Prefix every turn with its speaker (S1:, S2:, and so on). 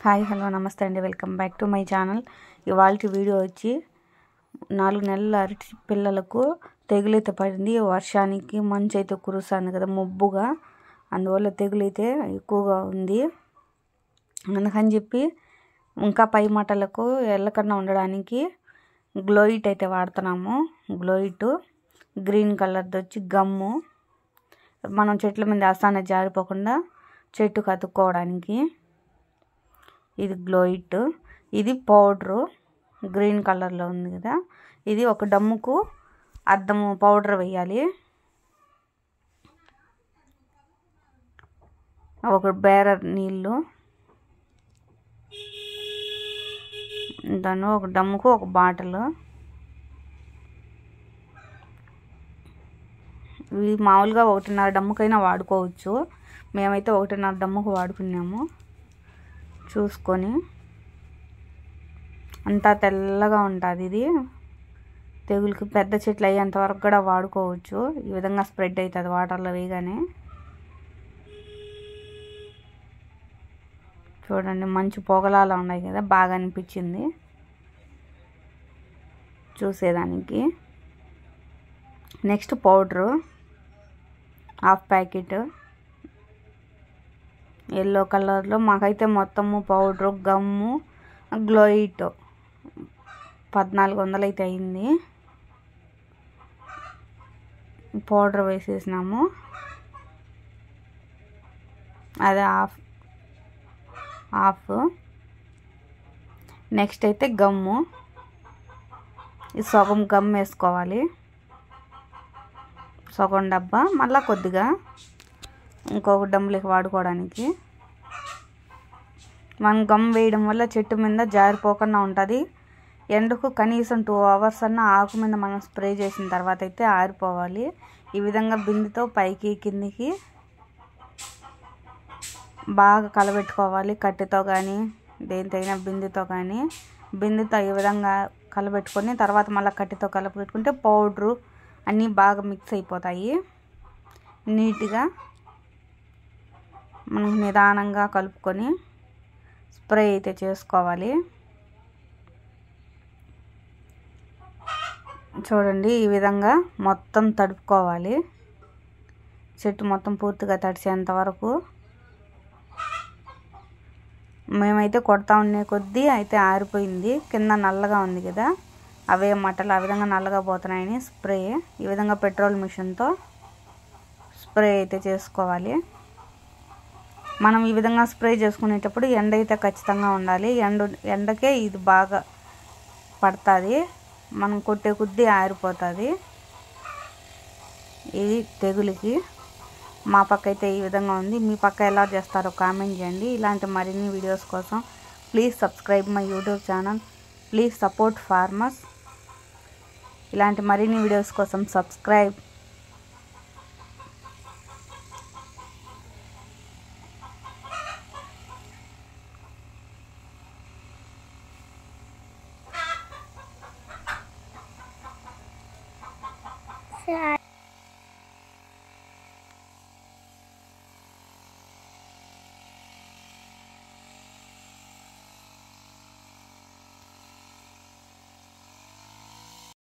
S1: Hi hello నమస్తే అండి, welcome back to my channel. ఇవాళ వీడియో వచ్చి 4 నెలల అరటి పిల్లలకు తెగులైతే పడింది. వర్షానికి మంచు అయితే కురుస్తుంది కదా మబ్బుగా, అందువల్ల తెగులైతే ఎక్కువగా ఉంది. అందుకని చెప్పి ఇంకా పై మట్టలకు ఎల్లకన్నా ఉండడానికి గ్లోయిట్ అయితే వాడుతున్నాము. గ్లోయిట్ గ్రీన్ కలర్ది వచ్చి గమ్ము, మనం చెట్ల మీద అసానే జారిపోకుండా చెట్టుకు అతుక్కోవడానికి. ఇది గ్లోయిట్, ఇది పౌడరు గ్రీన్ కలర్లో ఉంది కదా. ఇది ఒక డమ్ముకు అద్దము పౌడర్ వేయాలి. ఒక బేరర్ నీళ్ళు, దాన్ని ఒక డమ్ముకు ఒక బాటిల్. ఇవి మామూలుగా 1.5 డమ్ముకైనా వాడుకోవచ్చు. మేమైతే 1.5 డమ్ముకు వాడుకున్నాము. చూసుకొని అంతా తెల్లగా ఉంటుంది. ఇది తెగులుకి పెద్ద చెట్లు అయ్యేంత వరకు కూడా వాడుకోవచ్చు. ఈ విధంగా స్ప్రెడ్ అవుతుంది వాటర్లో వేయగానే. చూడండి, మంచి పొగలాలా ఉన్నాయి కదా, బాగా అనిపించింది చూసేదానికి. నెక్స్ట్ పౌడరు 1/2 ప్యాకెట్ ఎల్లో కలర్లో. మాకైతే మొత్తము పౌడరు గమ్ము గ్లోయిట్ 1400 అయితే అయింది. పౌడర్ వేసేసినాము, అది హాఫ్. నెక్స్ట్ అయితే గమ్ము, ఇది సగం గమ్ వేసుకోవాలి, సగం డబ్బా. మళ్ళీ కొద్దిగా ఇంకొక డమ్ములకి వాడుకోవడానికి. మనం గమ్ వేయడం వల్ల చెట్టు మీద జారిపోకుండా ఉంటుంది. ఎండకు కనీసం 2 అవర్స్ అన్న ఆకు మీద మనం స్ప్రే చేసిన తర్వాత అయితే ఆరిపోవాలి. ఈ విధంగా బిందెతో పైకి కిందికి బాగా కలబెట్టుకోవాలి. కట్టెతో కానీ దేనితైనా బిందెతో కానీ. బిందెతో ఈ విధంగా కలబెట్టుకొని తర్వాత మళ్ళీ కట్టెతో కలబెట్టుకుంటే పౌడరు అన్నీ బాగా మిక్స్ అయిపోతాయి నీట్గా. మనం నిదానంగా కలుపుకొని స్ప్రే అయితే చేసుకోవాలి. చూడండి, ఈ విధంగా మొత్తం తడుపుకోవాలి. చెట్టు మొత్తం పూర్తిగా తడిసేంత వరకు. మేమైతే కొడతా ఉండే కొద్దీ అయితే ఆరిపోయింది. కింద నల్లగా ఉంది కదా, అవే మట్టలు ఆ విధంగా నల్లగా పోతున్నాయని స్ప్రే ఈ విధంగా పెట్రోల్ మిషన్తో స్ప్రే అయితే చేసుకోవాలి. మనం ఈ విధంగా స్ప్రే చేసుకునేటప్పుడు ఎండ అయితే ఖచ్చితంగా ఉండాలి. ఎండకే ఇది బాగా పడుతుంది, మనం కొట్టే కొద్దీ ఆరిపోతుంది. ఇది తెగులుకి. మా పక్క అయితే ఈ విధంగా ఉంది. మీ పక్క ఎలా చేస్తారో కామెంట్ చేయండి. ఇలాంటి మరిన్ని వీడియోస్ కోసం please subscribe my YouTube channel. Please support farmers. ఇలాంటి మరిన్ని వీడియోస్ కోసం సబ్స్క్రైబ్.